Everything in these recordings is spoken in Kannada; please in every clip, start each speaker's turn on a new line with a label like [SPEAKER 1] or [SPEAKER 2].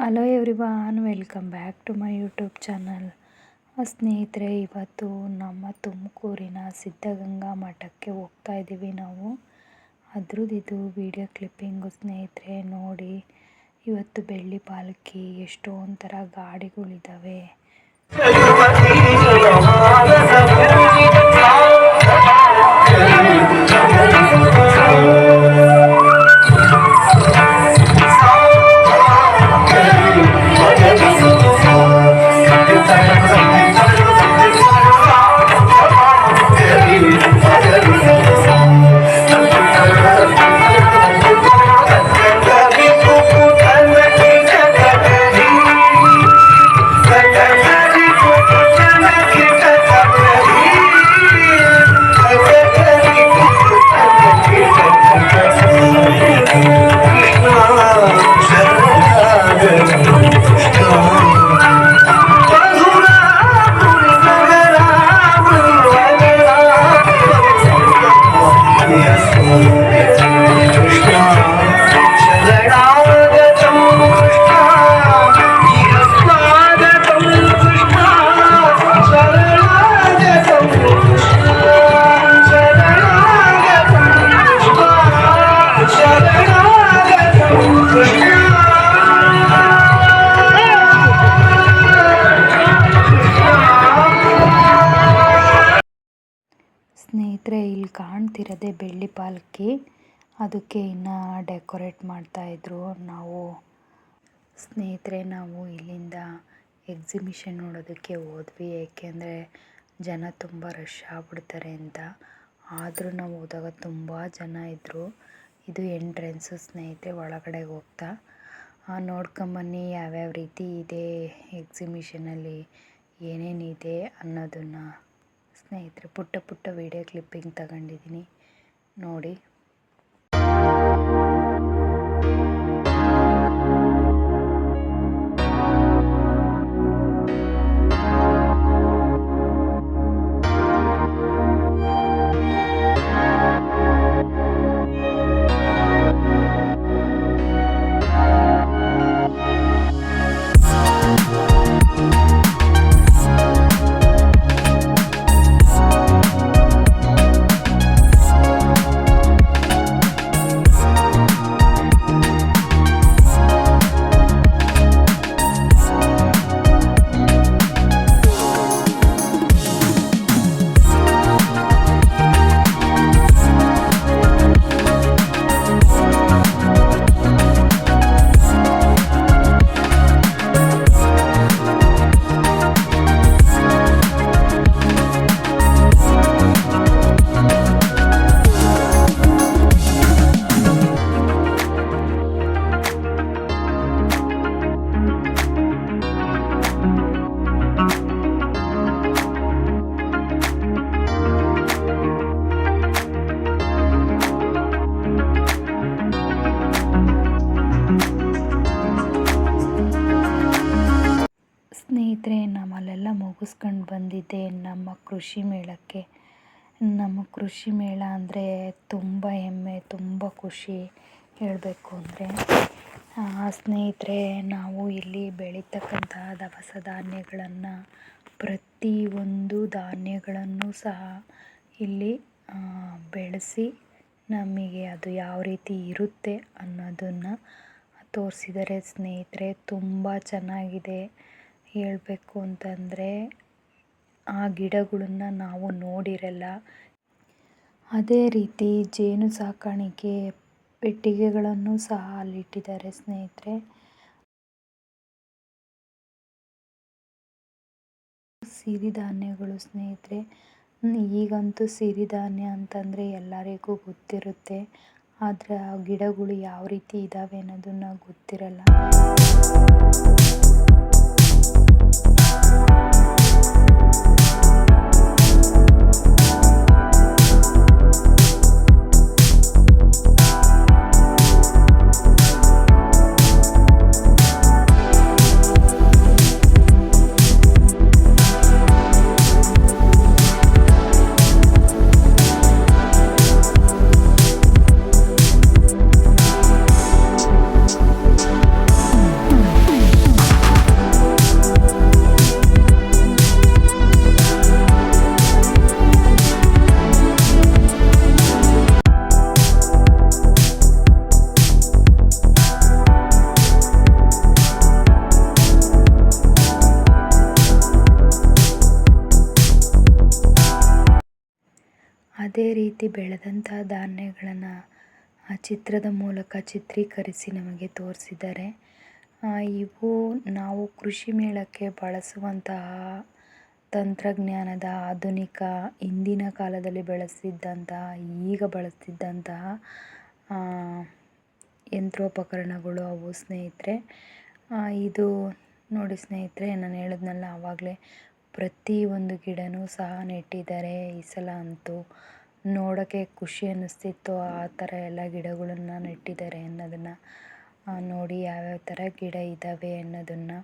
[SPEAKER 1] Hello everyone, welcome back to my YouTube channel. ಸ್ನೇಹಿತರೆ, ಇವತ್ತು ನಮ್ಮ ತುಮಕೂರಿನ ಸಿದ್ಧಗಂಗಾ ಮಠಕ್ಕೆ ಹೋಗ್ತಾ ಇದ್ದೀವಿ ನಾವು. ಅದ್ರದ್ದು ವಿಡಿಯೋ ಕ್ಲಿಪ್ಪಿಂಗು ಸ್ನೇಹಿತರೆ. ನೋಡಿ, ಇವತ್ತು ಬೆಳ್ಳಿ ಪಾಲಕಿ, ಎಷ್ಟೊಂದು ಥರ ಗಾಡಿಗಳಿದ್ದಾವೆ. ಸ್ನೇಹಿತರೆ, ಇಲ್ಲಿ ಕಾಣ್ತಿರೋದೆ ಬೆಳ್ಳಿ ಪಾಲಕಿ. ಅದಕ್ಕೆ ಇನ್ನು ಡೆಕೋರೇಟ್ ಮಾಡ್ತಾಯಿದ್ರು. ನಾವು ಇಲ್ಲಿಂದ ಎಕ್ಸಿಬಿಷನ್ ನೋಡೋದಕ್ಕೆ ಹೋದ್ವಿ, ಏಕೆಂದರೆ ಜನ ತುಂಬ ರಶ್ ಆಗ್ಬಿಡ್ತಾರೆ ಅಂತ. ಆದರೂ ನಾವು ಹೋದಾಗ ತುಂಬ ಜನ ಇದ್ದರು. ಇದು ಎಂಟ್ರೆನ್ಸು ಸ್ನೇಹಿತರೆ. ಒಳಗಡೆ ಹೋಗ್ತಾ ನೋಡ್ಕೊಂಬನ್ನಿ ಯಾವ್ಯಾವ ರೀತಿ ಇದೆ ಎಕ್ಸಿಬಿಷನಲ್ಲಿ, ಏನೇನಿದೆ ಅನ್ನೋದನ್ನು ಸ್ನೇಹಿತರೆ ಪುಟ್ಟ ವಿಡಿಯೋ ಕ್ಲಿಪ್ಪಿಂಗ್ ತಗೊಂಡಿದ್ದೀನಿ, ನೋಡಿ. ಸ್ನೇಹಿತರೆ, ನಮ್ಮಲ್ಲೆಲ್ಲ ಮುಗಿಸ್ಕೊಂಡು ಬಂದಿದ್ದೆ ನಮ್ಮ ಕೃಷಿ ಮೇಳಕ್ಕೆ. ನಮ್ಮ ಕೃಷಿ ಮೇಳ ಅಂದರೆ ತುಂಬ ಹೆಮ್ಮೆ, ತುಂಬ ಖುಷಿ ಹೇಳಬೇಕು ಅಂದರೆ. ಸ್ನೇಹಿತರೆ, ನಾವು ಇಲ್ಲಿ ಬೆಳೀತಕ್ಕಂಥ ದವಸ ಧಾನ್ಯಗಳನ್ನು, ಪ್ರತಿಯೊಂದು ಧಾನ್ಯಗಳನ್ನು ಸಹ ಇಲ್ಲಿ ಬೆಳೆಸಿ ನಮಗೆ ಅದು ಯಾವ ರೀತಿ ಇರುತ್ತೆ ಅನ್ನೋದನ್ನು ತೋರಿಸಿದ್ದಾರೆ ಸ್ನೇಹಿತರೆ. ತುಂಬ ಚೆನ್ನಾಗಿದೆ. ಹೇಳಬೇಕು ಅಂತಂದರೆ, ಆ ಗಿಡಗಳನ್ನು ನಾವು ನೋಡಿರಲ್ಲ. ಅದೇ ರೀತಿ ಜೇನು ಸಾಕಾಣಿಕೆ ಪೆಟ್ಟಿಗೆಗಳನ್ನು ಸಹ ಅಲ್ಲಿಟ್ಟಿದ್ದಾರೆ ಸ್ನೇಹಿತರೆ. ಸಿರಿಧಾನ್ಯಗಳು ಸ್ನೇಹಿತರೆ. ಈಗಂತೂ ಸಿರಿಧಾನ್ಯ ಅಂತಂದರೆ ಎಲ್ಲರಿಗೂ ಗೊತ್ತಿರುತ್ತೆ, ಆದರೆ ಆ ಗಿಡಗಳು ಯಾವ ರೀತಿ ಇದ್ದಾವೆ ಅನ್ನೋದನ್ನು ಗೊತ್ತಿರಲ್ಲ. ಇದೇ ರೀತಿ ಬೆಳೆದಂಥ ಧಾನ್ಯಗಳನ್ನು ಆ ಚಿತ್ರದ ಮೂಲಕ ಚಿತ್ರೀಕರಿಸಿ ನಮಗೆ ತೋರಿಸಿದ್ದಾರೆ. ಇವು ನಾವು ಕೃಷಿ ಮೇಳಕ್ಕೆ ಬಳಸುವಂತಹ ತಂತ್ರಜ್ಞಾನದ ಆಧುನಿಕ ಹಿಂದಿನ ಕಾಲದಲ್ಲಿ ಬಳಸ್ತಿದ್ದಂತಹ ಈಗ ಬಳಸ್ತಿದ್ದಂತಹ ಯಂತ್ರೋಪಕರಣಗಳು ಅವು ಸ್ನೇಹಿತರೆ. ಇದು ನೋಡಿ ಸ್ನೇಹಿತರೆ, ನಾನು ಹೇಳಿದ್ನಲ್ಲ ಆವಾಗಲೇ, ಪ್ರತಿಯೊಂದು ಗಿಡನೂ ಸಹ ನೆಟ್ಟಿದ್ದಾರೆ. ಈ ಸಲ ಅಂತೂ ನೋಡೋಕ್ಕೆ ಖುಷಿ ಅನ್ನಿಸ್ತಿತ್ತು, ಆ ಥರ ಎಲ್ಲ ಗಿಡಗಳನ್ನು ನೆಟ್ಟಿದ್ದಾರೆ ಅನ್ನೋದನ್ನು ನೋಡಿ, ಯಾವ್ಯಾವ ಥರ ಗಿಡ ಇದ್ದಾವೆ ಅನ್ನೋದನ್ನು.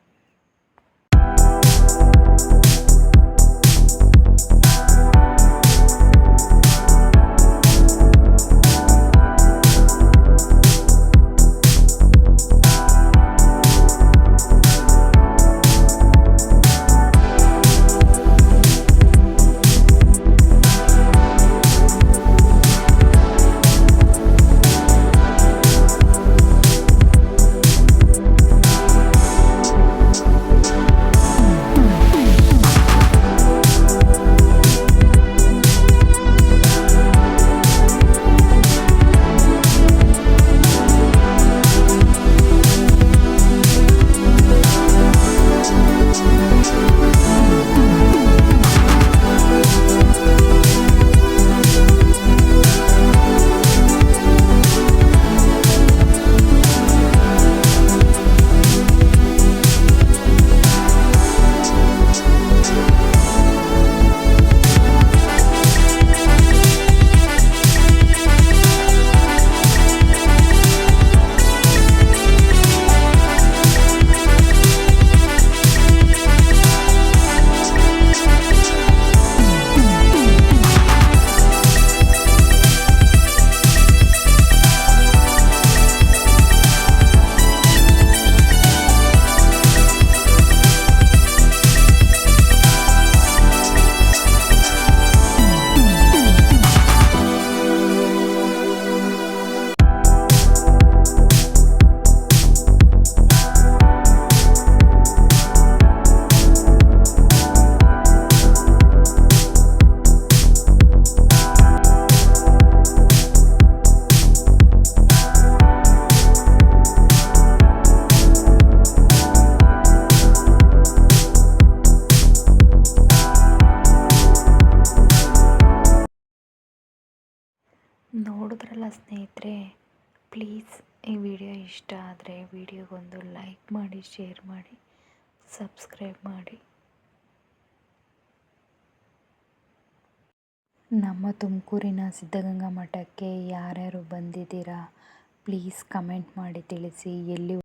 [SPEAKER 1] ನೋಡಿದ್ರಲ್ಲ ಸ್ನೇಹಿತರೆ, ಪ್ಲೀಸ್ ಈ ವಿಡಿಯೋ ಇಷ್ಟ ಆದರೆ ವಿಡಿಯೋಗೊಂದು ಲೈಕ್ ಮಾಡಿ, ಶೇರ್ ಮಾಡಿ, ಸಬ್ಸ್ಕ್ರೈಬ್ ಮಾಡಿ. ನಮ್ಮ ತುಮಕೂರಿನ ಸಿದ್ಧಗಂಗಾ ಮಠಕ್ಕೆ ಯಾರ್ಯಾರು ಬಂದಿದ್ದೀರಾ ಪ್ಲೀಸ್ ಕಮೆಂಟ್ ಮಾಡಿ ತಿಳಿಸಿ. ಎಲ್ಲಿ